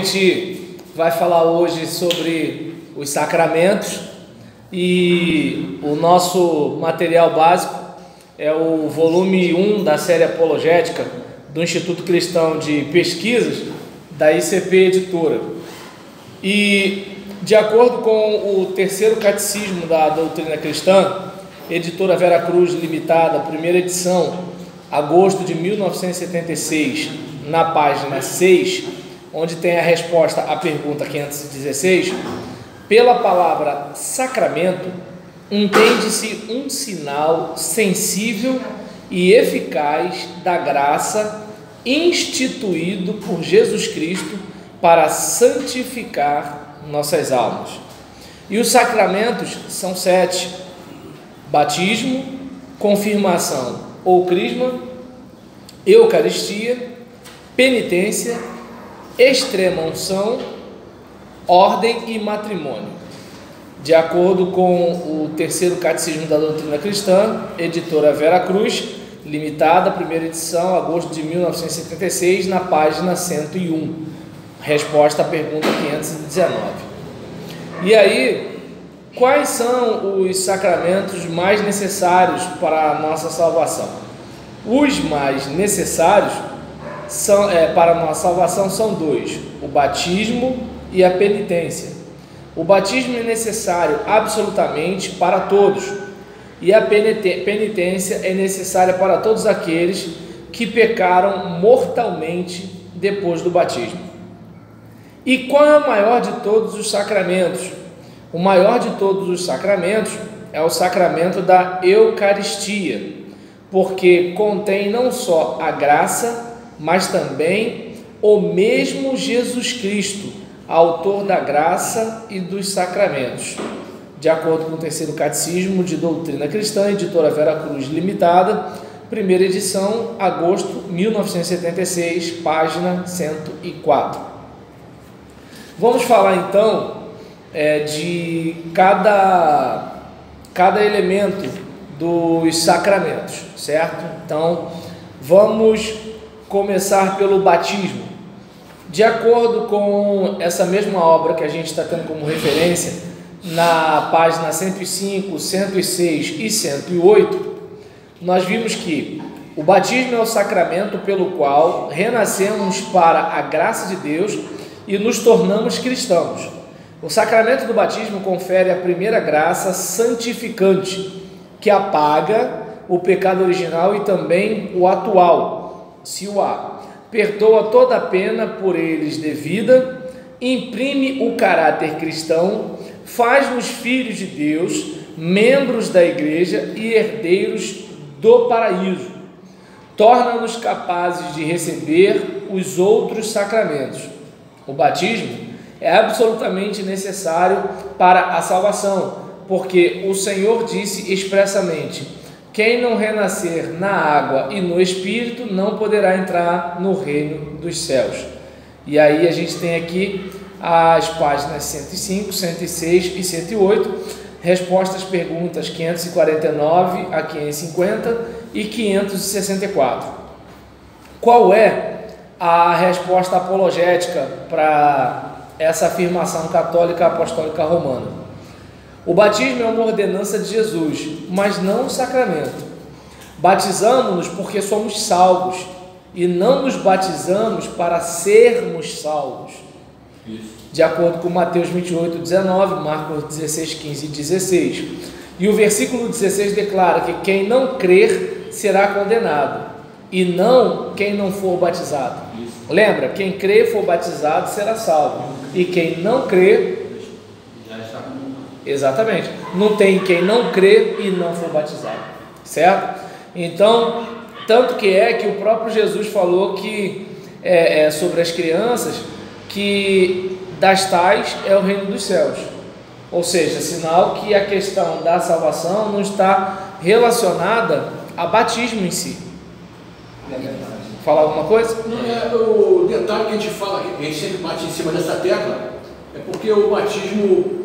gente vai falar hoje sobre os sacramentos e o nosso material básico é o volume 1 da série apologética do Instituto Cristão de Pesquisas da ICP Editora. E de acordo com o terceiro catecismo da doutrina cristã, Editora Vera Cruz Limitada, primeira edição, agosto de 1976, na página 6, onde tem a resposta à pergunta 516, pela palavra sacramento, entende-se um sinal sensível e eficaz da graça instituído por Jesus Cristo para santificar nossas almas. E os sacramentos são 7: batismo, confirmação ou crisma, eucaristia, penitência, extrema-unção, ordem e matrimônio. De acordo com o terceiro catecismo da doutrina cristã, Editora Vera Cruz Limitada, primeira edição, agosto de 1976, na página 101, resposta à pergunta 519. E aí, quais são os sacramentos mais necessários para a nossa salvação? Os mais necessários para a nossa salvação são dois: o batismo e a penitência. O batismo é necessário absolutamente para todos, e a penitência é necessária para todos aqueles que pecaram mortalmente depois do batismo. E qual é o maior de todos os sacramentos? O maior de todos os sacramentos é o sacramento da Eucaristia, porque contém não só a graça, mas também o mesmo Jesus Cristo, autor da graça e dos sacramentos. De acordo com o terceiro catecismo de doutrina cristã, Editora Vera Cruz Limitada, primeira edição, agosto de 1976, página 104. Vamos falar então de cada elemento dos sacramentos, certo? Então, vamos começar pelo batismo. De acordo com essa mesma obra que a gente está tendo como referência, na página 105, 106 e 108, nós vimos que o batismo é o sacramento pelo qual renascemos para a graça de Deus e nos tornamos cristãos. O sacramento do batismo confere a primeira graça santificante, que apaga o pecado original e também o atual, se o há. Perdoa toda a pena por eles devida, imprime o caráter cristão, faz-nos filhos de Deus, membros da igreja e herdeiros do paraíso. Torna-nos capazes de receber os outros sacramentos. O batismo é absolutamente necessário para a salvação, porque o Senhor disse expressamente: quem não renascer na água e no Espírito não poderá entrar no reino dos céus. E aí a gente tem aqui as páginas 105, 106 e 108, respostas às perguntas 549 a 550 e 564. Qual é a resposta apologética para essa afirmação católica apostólica romana? O batismo é uma ordenança de Jesus, mas não um sacramento. Batizamos-nos porque somos salvos e não nos batizamos para sermos salvos. Isso. De acordo com Mateus 28, 19, Marcos 16, 15 e 16. E o versículo 16 declara que quem não crer será condenado, e não quem não for batizado. Isso. Lembra, quem crer e for batizado será salvo, e quem não crer... Exatamente, não tem quem não crê e não for batizado, certo? Então, tanto que o próprio Jesus falou que sobre as crianças, que das tais é o reino dos céus, ou seja, sinal que a questão da salvação não está relacionada a batismo em si. Falar alguma coisa? Não, o detalhe que a gente fala, a gente sempre bate em cima dessa tecla, é porque o batismo...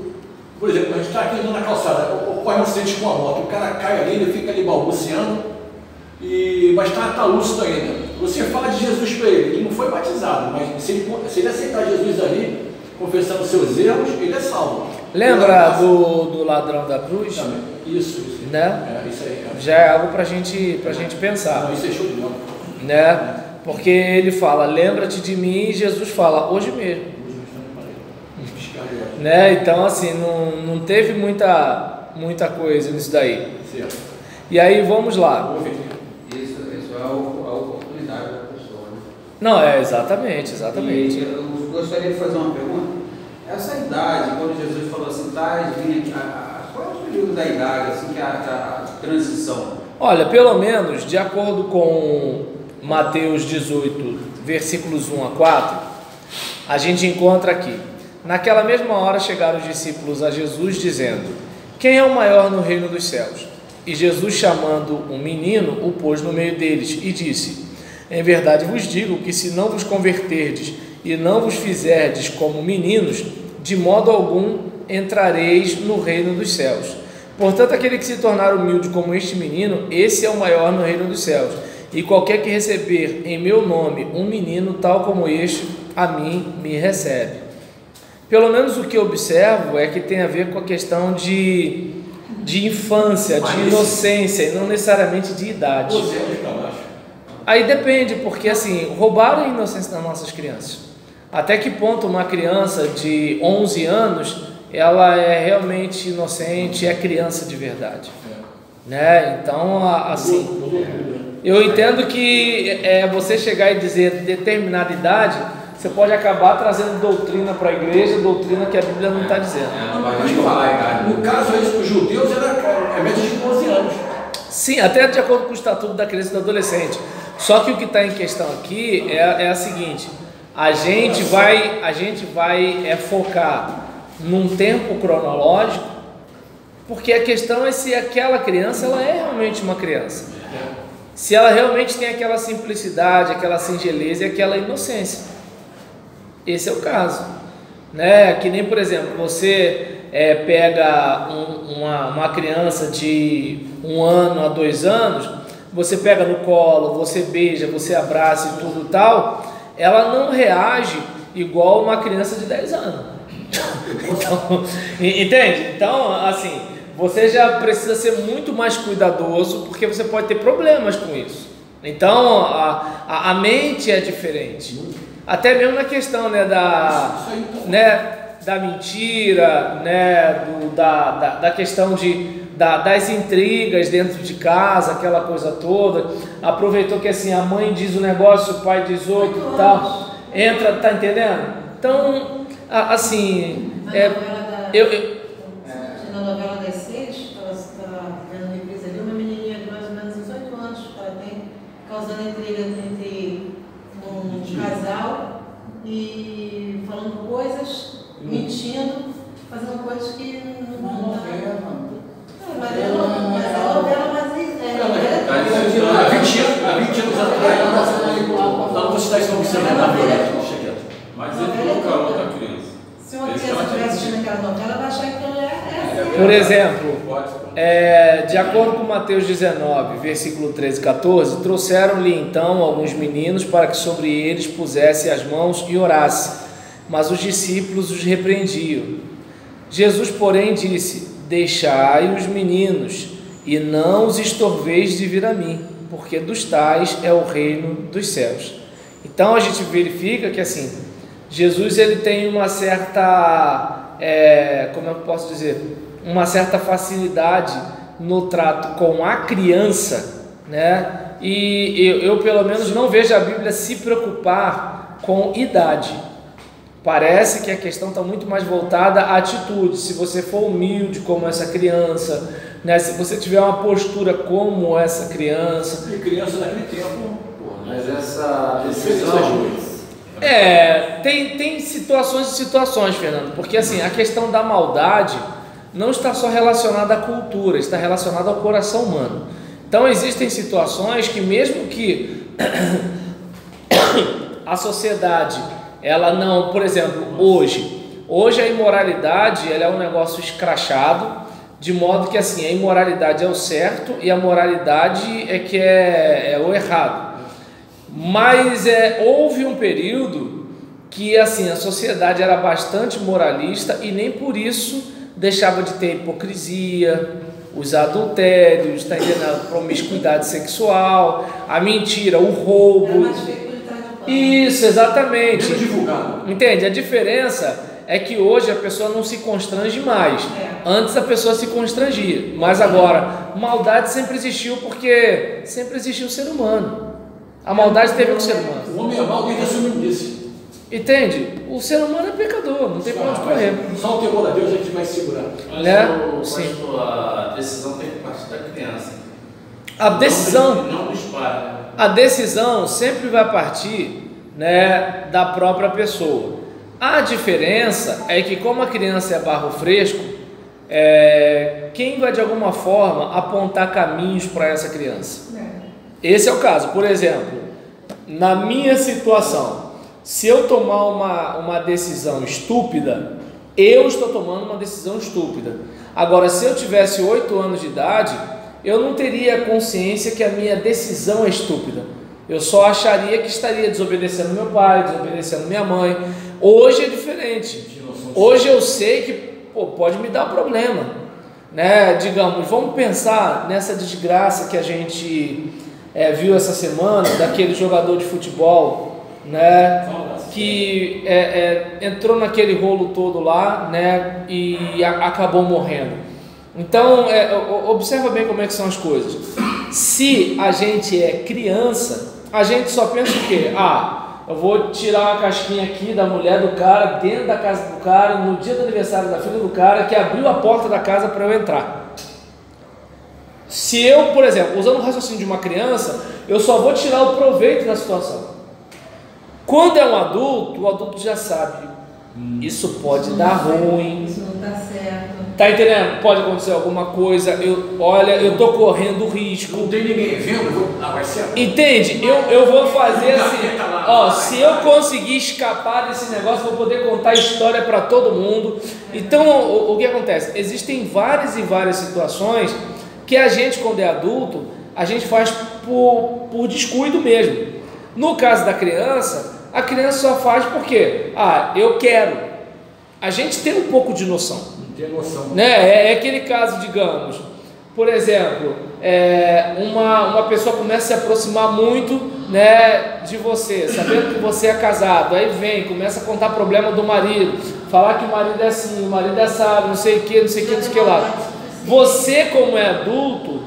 Por exemplo, a gente está aqui andando na calçada, ocorre um acidente com a moto, o cara cai ali, ele fica ali balbuciando, mas está lúcido ainda. Você fala de Jesus para ele, ele não foi batizado, mas se ele aceitar Jesus ali, confessando seus erros, ele é salvo. Lembra do ladrão da cruz? Isso. Né? Isso aí. Já é algo para gente pensar. Não, isso é show de bola. Né? Porque ele fala, lembra-te de mim, e Jesus fala, hoje mesmo. Né? Então, assim, não teve muita coisa nisso daí. Certo. E aí, vamos lá. Isso é a oportunidade da pessoa, né? Não, exatamente. E eu gostaria de fazer uma pergunta. Essa idade, quando Jesus falou assim, qual é o período da idade, assim, que é a transição? Olha, pelo menos, de acordo com Mateus 18, versículos 1 a 4, a gente encontra aqui: naquela mesma hora chegaram os discípulos a Jesus dizendo, quem é o maior no reino dos céus? E Jesus, chamando um menino, o pôs no meio deles e disse, em verdade vos digo que se não vos converterdes e não vos fizerdes como meninos, de modo algum entrareis no reino dos céus. Portanto, aquele que se tornar humilde como este menino, esse é o maior no reino dos céus. E qualquer que receber em meu nome um menino tal como este, a mim me recebe. Pelo menos o que eu observo é que tem a ver com a questão de infância, de inocência, e não necessariamente de idade. Aí depende, porque assim, roubaram a inocência das nossas crianças. Até que ponto uma criança de 11 anos, ela é realmente inocente, é criança de verdade? Né? Então, assim, eu entendo que você chegar e dizer determinada idade, você pode acabar trazendo doutrina para a igreja, doutrina que a Bíblia não está dizendo. No caso, para os judeus é média de 12 anos. Sim, até de acordo com o estatuto da criança e do adolescente. Só que o que está em questão aqui é a seguinte: a gente vai focar num tempo cronológico, porque a questão é se aquela criança ela é realmente uma criança, se ela realmente tem aquela simplicidade, aquela singeleza e aquela inocência. Esse é o caso, né? Que nem, por exemplo, você pega uma criança de 1 ano a 2 anos, você pega no colo, você beija, você abraça e tudo tal, ela não reage igual uma criança de 10 anos. Então, entende? Então, assim, você já precisa ser muito mais cuidadoso, porque você pode ter problemas com isso. Então, a mente é diferente. Até mesmo na questão, né, da mentira, né, da questão das intrigas dentro de casa, aquela coisa toda. Aproveitou que assim, a mãe diz um negócio, o pai diz outro e tal. Entra, tá entendendo? Então, assim, na novela das 6, estava vendo reprise ali, uma menininha de mais ou menos 18 anos, ela tem causando intriga entre um casal e falando coisas, mentindo, fazendo coisas que não dá. Mas é novela, mas há 20 anos atrás, não vou citar isso como você mas ele não calou da criança. se uma criança estiver assistindo aquela novela, vai achar que ela é por exemplo, de acordo com Mateus 19, versículo 13 e 14, trouxeram-lhe então alguns meninos para que sobre eles pusesse as mãos e orasse, mas os discípulos os repreendiam. Jesus, porém, disse: deixai os meninos e não os estorveis de vir a mim, porque dos tais é o reino dos céus. Então a gente verifica que assim, Jesus ele tem uma certa, como eu posso dizer, uma certa facilidade no trato com a criança, né? E eu pelo menos não vejo a Bíblia se preocupar com idade. Parece que a questão está muito mais voltada à atitude. Se você for humilde como essa criança, né? Se você tiver uma postura como essa criança. E criança daquele tempo. Mas essa tem situações e situações, Fernando, porque assim, a questão da maldade não está só relacionada à cultura, está relacionada ao coração humano. Então existem situações que mesmo que a sociedade, ela não, por exemplo, hoje a imoralidade ela é um negócio escrachado, de modo que assim, a imoralidade é o certo e a moralidade é que é o errado. Mas houve um período que assim a sociedade era bastante moralista e nem por isso deixava de ter hipocrisia, os adultérios, tá entendendo? A promiscuidade sexual, a mentira, o roubo. Era mais feio por trás do pano. Isso, exatamente. Menos divulgado. Entende? A diferença é que hoje a pessoa não se constrange mais. Antes a pessoa se constrangia, mas agora maldade sempre existiu porque sempre existiu o ser humano. A maldade teve com o ser humano. O homem é mau desde a sua meninice. Entende? O ser humano é pecador, não tem pra onde correr. Só o temor a Deus a gente vai segurar. Mas Né? pastor, a decisão tem que partir da criança. A decisão, Não dos pais. Né? a decisão sempre vai partir, né, da própria pessoa. A diferença é que como a criança é barro fresco, quem vai de alguma forma apontar caminhos para essa criança? Esse é o caso. Por exemplo, na minha situação, se eu tomar uma decisão estúpida, eu estou tomando uma decisão estúpida. Agora, se eu tivesse 8 anos de idade, eu não teria consciência que a minha decisão é estúpida. Eu só acharia que estaria desobedecendo meu pai, desobedecendo minha mãe. Hoje é diferente. Hoje eu sei que pode me dar problema, né? Digamos, vamos pensar nessa desgraça que a gente viu essa semana daquele jogador de futebol, né? Que entrou naquele rolo todo lá, né? E acabou morrendo. Então, observa bem como é que são as coisas. Se a gente é criança, a gente só pensa o quê? Eu vou tirar uma casquinha aqui da mulher do cara, dentro da casa do cara, no dia do aniversário da filha do cara, que abriu a porta da casa para eu entrar. Se eu, por exemplo, usando o raciocínio de uma criança, eu só vou tirar o proveito da situação. Quando é um adulto, o adulto já sabe, isso pode dar ruim. Isso não está certo. Tá entendendo? Pode acontecer alguma coisa. Eu tô correndo risco. Não tem ninguém vendo, vai ser. Entende? Eu vou fazer assim. Se eu conseguir escapar desse negócio, eu vou poder contar história para todo mundo. Então, o que acontece? Existem várias e várias situações que a gente, quando é adulto, a gente faz por descuido mesmo. No caso da criança, a criança só faz porque, eu quero. A gente tem um pouco de noção. Tem noção. Né? É aquele caso, digamos, por exemplo, uma pessoa começa a se aproximar muito, né, de você, sabendo que você é casado, aí vem, começa a contar problema do marido, falar que o marido é assim, o marido é assado, não sei o que, não sei o que, não sei o que lá. Você, como é adulto,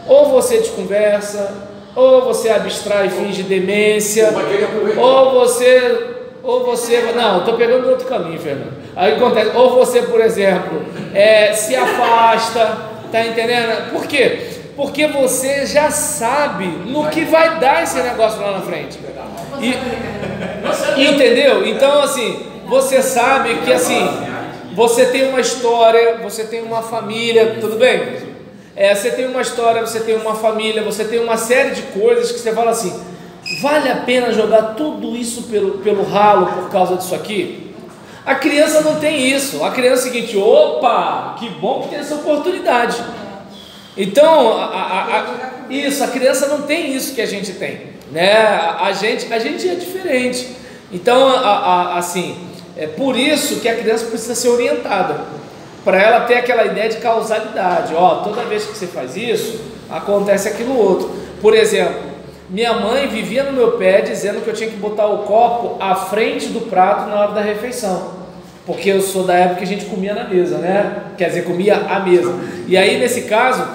ou você desconversa, ou você abstrai e finge demência, ou você, não, estou pegando outro caminho, Fernando. Aí acontece, ou você, por exemplo, se afasta, tá entendendo? Por quê? Porque você já sabe no que vai dar esse negócio lá na frente. Entendeu? Então, assim, você sabe que, assim, você tem uma história, você tem uma família, tudo bem? Você tem uma história, você tem uma família, você tem uma série de coisas que você fala assim, vale a pena jogar tudo isso pelo ralo por causa disso aqui? A criança não tem isso. A criança é o seguinte, opa, que bom que tem essa oportunidade. Então, a criança não tem isso que a gente tem, né? A gente é diferente. Então, assim, é por isso que a criança precisa ser orientada, para ela ter aquela ideia de causalidade. Toda vez que você faz isso, acontece aquilo outro. Por exemplo, minha mãe vivia no meu pé dizendo que eu tinha que botar o copo à frente do prato na hora da refeição, porque eu sou da época que a gente comia na mesa, né? Quer dizer, comia à mesa. E aí, nesse caso,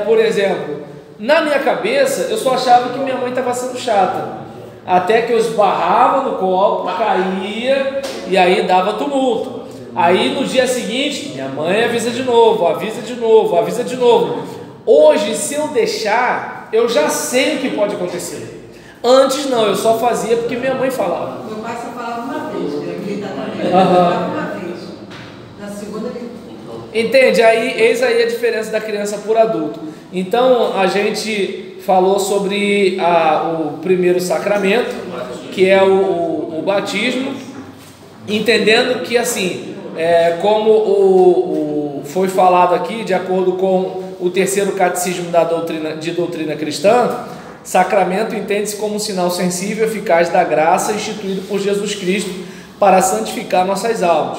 por exemplo, na minha cabeça, eu só achava que minha mãe estava sendo chata, até que eu esbarrava no copo, caía, e aí dava tumulto. Aí no dia seguinte, minha mãe avisa de novo, avisa de novo, avisa de novo. Hoje, se eu deixar, eu já sei o que pode acontecer. Antes não, eu só fazia porque minha mãe falava. Meu pai só falava uma vez, que ele gritar também. Ele falava uma vez. Na segunda ele... Entende? Eis aí a diferença da criança por adulto. Então a gente falou sobre o primeiro sacramento, que é o batismo, entendendo que assim, como foi falado aqui, de acordo com o terceiro catecismo de doutrina cristã, Sacramento entende-se como um sinal sensível e eficaz da graça instituído por Jesus Cristo para santificar nossas almas,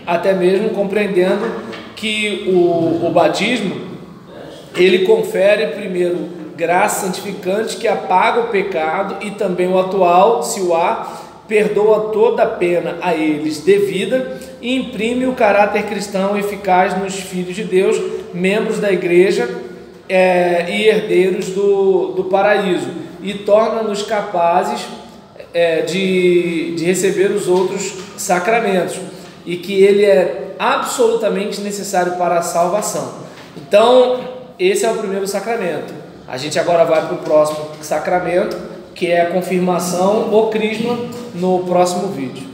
até mesmo compreendendo que o batismo, ele confere primeiro graça santificante que apaga o pecado e também o atual, se o há, perdoa toda a pena a eles devida e imprime o caráter cristão eficaz nos filhos de Deus, membros da igreja e herdeiros do paraíso, e torna-nos capazes de receber os outros sacramentos, e que ele é absolutamente necessário para a salvação. Então, esse é o primeiro sacramento. A gente agora vai para o próximo sacramento, que é a confirmação ou crisma, no próximo vídeo.